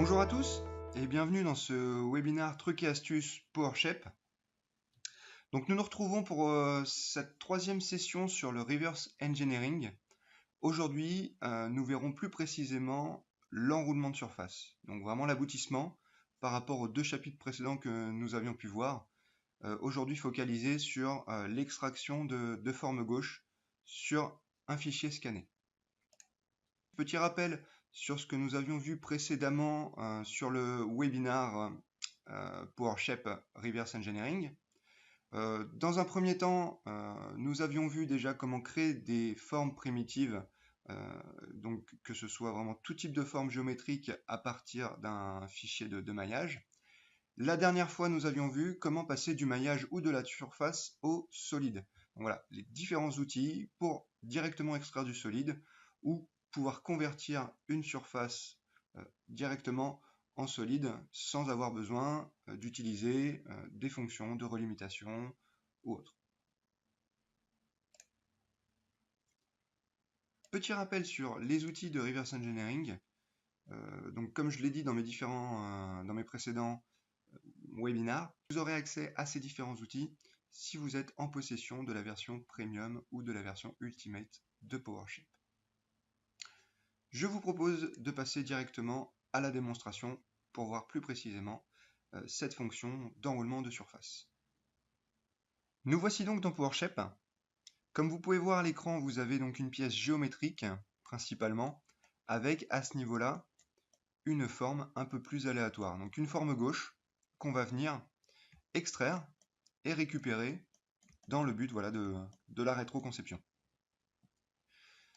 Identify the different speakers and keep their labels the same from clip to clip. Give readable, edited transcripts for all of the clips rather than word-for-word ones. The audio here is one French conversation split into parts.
Speaker 1: Bonjour à tous et bienvenue dans ce webinaire trucs et astuces PowerShape. Donc nous nous retrouvons pour cette troisième session sur le reverse engineering. Aujourd'hui, nous verrons plus précisément l'enroulement de surface. Donc vraiment l'aboutissement par rapport aux deux chapitres précédents que nous avions pu voir. Aujourd'hui focalisé sur l'extraction de forme gauche sur un fichier scanné. Petit rappel sur ce que nous avions vu précédemment sur le webinaire PowerShape Reverse Engineering. Dans un premier temps, nous avions vu déjà comment créer des formes primitives, donc que ce soit vraiment tout type de forme géométrique à partir d'un fichier de maillage. La dernière fois, nous avions vu comment passer du maillage ou de la surface au solide. Donc voilà, les différents outils pour directement extraire du solide ou pouvoir convertir une surface directement en solide sans avoir besoin d'utiliser des fonctions de relimitation ou autre. Petit rappel sur les outils de reverse engineering. Donc comme je l'ai dit dans mes précédents webinaires, vous aurez accès à ces différents outils si vous êtes en possession de la version Premium ou de la version Ultimate de PowerShape. Je vous propose de passer directement à la démonstration pour voir plus précisément cette fonction d'enroulement de surface. Nous voici donc dans PowerShape. Comme vous pouvez voir à l'écran, vous avez donc une pièce géométrique principalement, avec à ce niveau-là une forme un peu plus aléatoire. Donc une forme gauche qu'on va venir extraire et récupérer dans le but de la rétroconception.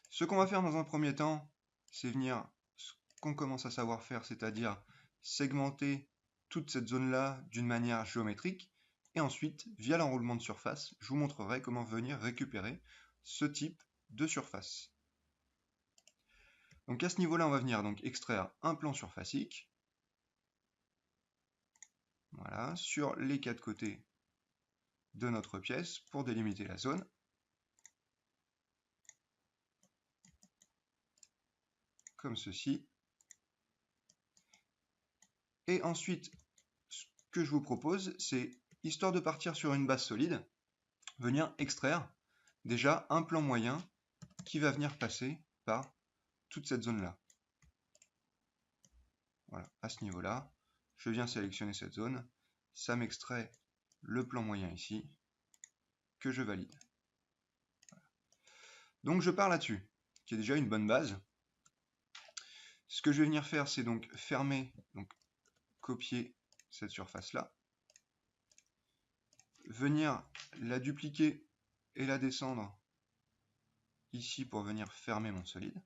Speaker 1: Ce qu'on va faire dans un premier temps, c'est venir ce qu'on commence à savoir faire, c'est-à-dire segmenter toute cette zone-là d'une manière géométrique, et ensuite, via l'enroulement de surface, je vous montrerai comment venir récupérer ce type de surface. Donc à ce niveau-là, on va venir donc extraire un plan surfacique, voilà, sur les quatre côtés de notre pièce pour délimiter la zone. Comme ceci. Et ensuite, ce que je vous propose, c'est, histoire de partir sur une base solide, venir extraire déjà un plan moyen qui va venir passer par toute cette zone-là. Voilà, à ce niveau-là, je viens sélectionner cette zone, ça m'extrait le plan moyen ici, que je valide. Voilà. Donc je pars là-dessus, qui est déjà une bonne base. Ce que je vais venir faire, c'est donc fermer, donc copier cette surface-là, venir la dupliquer et la descendre ici pour venir fermer mon solide.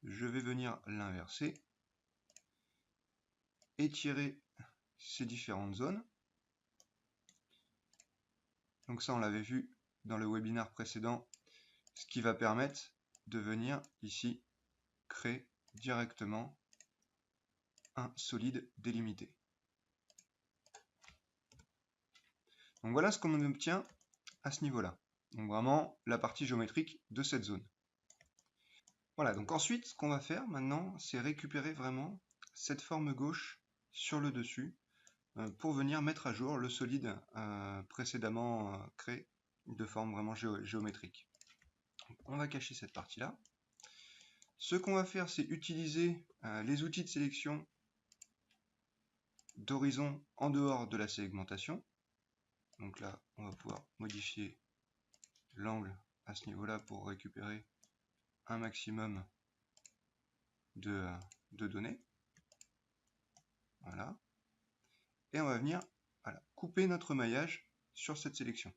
Speaker 1: Je vais venir l'inverser, étirer ces différentes zones. Donc ça, on l'avait vu dans le webinaire précédent, ce qui va permettre de venir ici créer directement un solide délimité. Donc voilà ce qu'on obtient à ce niveau-là. Donc vraiment la partie géométrique de cette zone. Voilà, donc ensuite, ce qu'on va faire maintenant, c'est récupérer vraiment cette forme gauche sur le dessus pour venir mettre à jour le solide précédemment créé de forme vraiment géométrique. Donc, on va cacher cette partie-là. Ce qu'on va faire, c'est utiliser les outils de sélection d'horizon en dehors de la segmentation. Donc là, on va pouvoir modifier l'angle à ce niveau-là pour récupérer un maximum de données. Voilà. Et on va venir couper notre maillage sur cette sélection.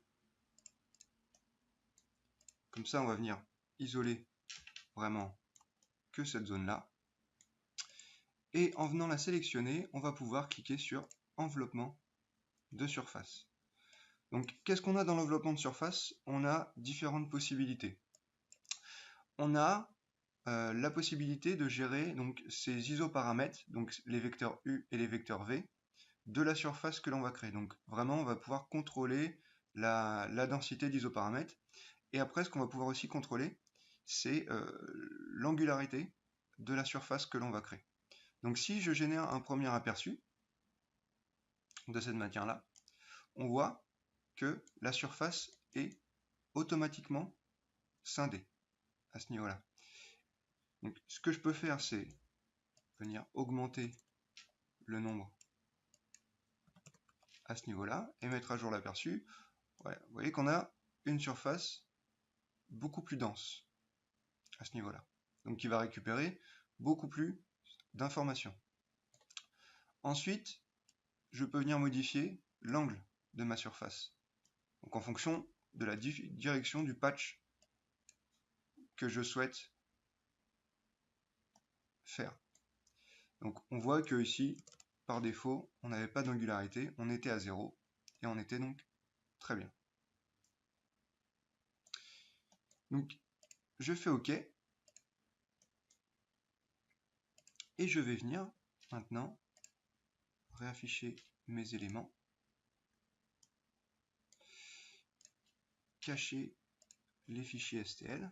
Speaker 1: Comme ça, on va venir isoler vraiment que cette zone-là. Et en venant la sélectionner, on va pouvoir cliquer sur enveloppement de surface. Donc, qu'est-ce qu'on a dans l'enveloppement de surface? On a différentes possibilités. On a la possibilité de gérer donc, ces isoparamètres, donc les vecteurs U et les vecteurs V, de la surface que l'on va créer. Donc vraiment, on va pouvoir contrôler la densité d'isoparamètres. Et après, ce qu'on va pouvoir aussi contrôler, c'est l'angularité de la surface que l'on va créer. Donc si je génère un premier aperçu de cette matière-là, on voit que la surface est automatiquement scindée à ce niveau-là. Donc ce que je peux faire, c'est venir augmenter le nombre à ce niveau-là et mettre à jour l'aperçu. Ouais, vous voyez qu'on a une surface beaucoup plus dense à ce niveau-là. Donc qui va récupérer beaucoup plus d'informations. Ensuite, je peux venir modifier l'angle de ma surface. Donc en fonction de la direction du patch que je souhaite faire. Donc on voit que ici, par défaut, on n'avait pas d'angularité, on était à 0, et on était donc très bien. Donc je fais OK, et je vais venir maintenant réafficher mes éléments, cacher les fichiers STL,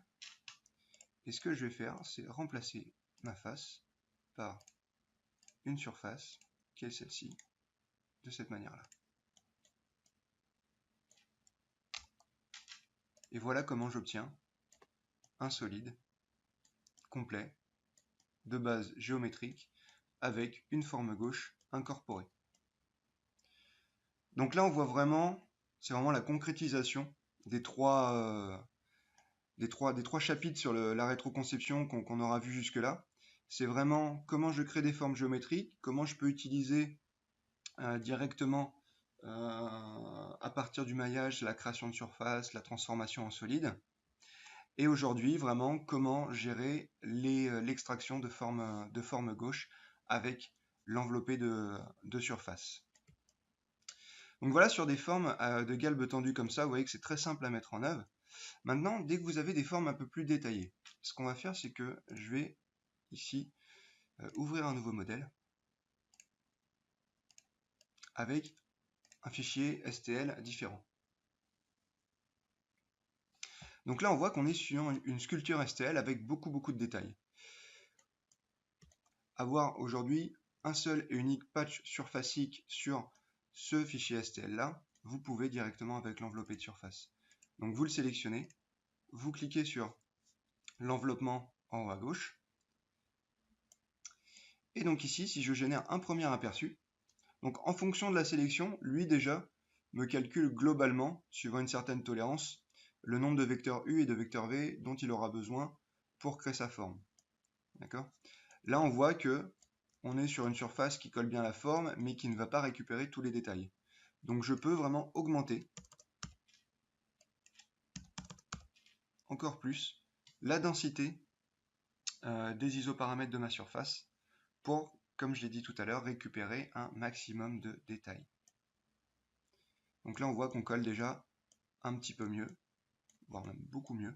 Speaker 1: et ce que je vais faire, c'est remplacer ma face par une surface, qui est celle-ci, de cette manière-là. Et voilà comment j'obtiens un solide complet de base géométrique avec une forme gauche incorporée. Donc là on voit vraiment, c'est vraiment la concrétisation des trois chapitres sur la rétroconception qu'on aura vu jusque là. C'est vraiment comment je crée des formes géométriques, comment je peux utiliser directement à partir du maillage la création de surface, la transformation en solide. Et aujourd'hui, vraiment, comment gérer l'extraction de forme gauche avec l'enveloppé de surface. Donc voilà, sur des formes de galbe tendues comme ça, vous voyez que c'est très simple à mettre en œuvre. Maintenant, dès que vous avez des formes un peu plus détaillées, ce qu'on va faire, c'est que je vais ici ouvrir un nouveau modèle avec un fichier STL différent. Donc là, on voit qu'on est sur une sculpture STL avec beaucoup de détails. Avoir aujourd'hui un seul et unique patch surfacique sur ce fichier STL là, vous pouvez directement avec l'enveloppé de surface. Donc vous le sélectionnez, vous cliquez sur l'enveloppement en haut à gauche, et donc ici, si je génère un premier aperçu, donc en fonction de la sélection, lui déjà me calcule globalement, suivant une certaine tolérance, le nombre de vecteurs U et de vecteurs V dont il aura besoin pour créer sa forme. D'accord ? Là, on voit que on est sur une surface qui colle bien à la forme, mais qui ne va pas récupérer tous les détails. Donc je peux vraiment augmenter encore plus la densité des isoparamètres de ma surface pour, comme je l'ai dit tout à l'heure, récupérer un maximum de détails. Donc là, on voit qu'on colle déjà un petit peu mieux, voire même beaucoup mieux,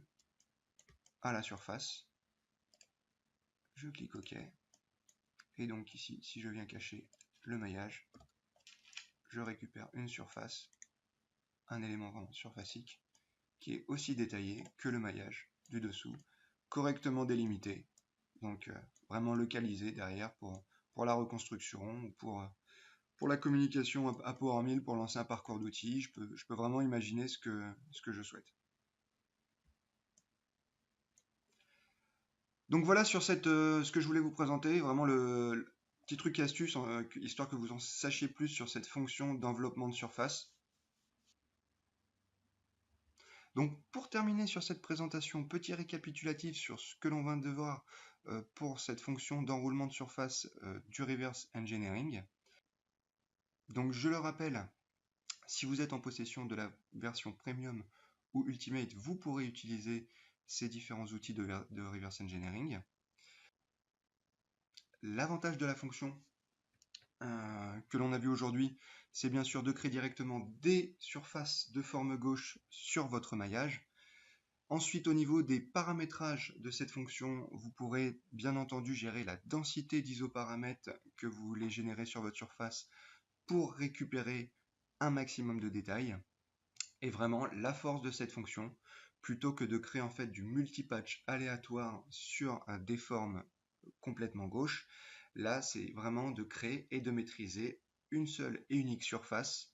Speaker 1: à la surface. Je clique OK. Et donc ici, si je viens cacher le maillage, je récupère une surface, un élément vraiment surfacique, qui est aussi détaillé que le maillage du dessous, correctement délimité, donc vraiment localisé derrière pour la reconstruction ou pour la communication à Power Mill, pour lancer un parcours d'outils. Je peux vraiment imaginer ce que je souhaite. Donc voilà sur ce que je voulais vous présenter, vraiment le petit truc et astuce, histoire que vous en sachiez plus sur cette fonction d'enveloppement de surface. Donc pour terminer sur cette présentation, petit récapitulatif sur ce que l'on vient de voir pour cette fonction d'enroulement de surface du reverse engineering. Donc je le rappelle, si vous êtes en possession de la version premium ou ultimate, vous pourrez utiliser ces différents outils de reverse engineering. L'avantage de la fonction que l'on a vu aujourd'hui, c'est bien sûr de créer directement des surfaces de forme gauche sur votre maillage. Ensuite, au niveau des paramétrages de cette fonction, vous pourrez bien entendu gérer la densité d'isoparamètres que vous voulez générer sur votre surface pour récupérer un maximum de détails. Et vraiment, la force de cette fonction, plutôt que de créer en fait du multipatch aléatoire sur des formes complètement gauche. Là, c'est vraiment de créer et de maîtriser une seule et unique surface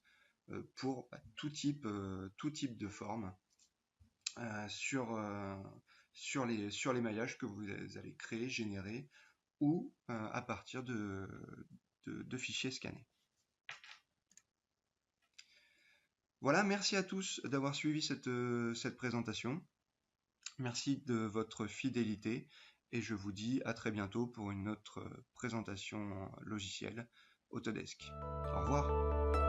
Speaker 1: pour tout type de forme sur les maillages que vous allez créer, générer ou à partir de fichiers scannés. Voilà, merci à tous d'avoir suivi cette présentation. Merci de votre fidélité et je vous dis à très bientôt pour une autre présentation logicielle Autodesk. Au revoir.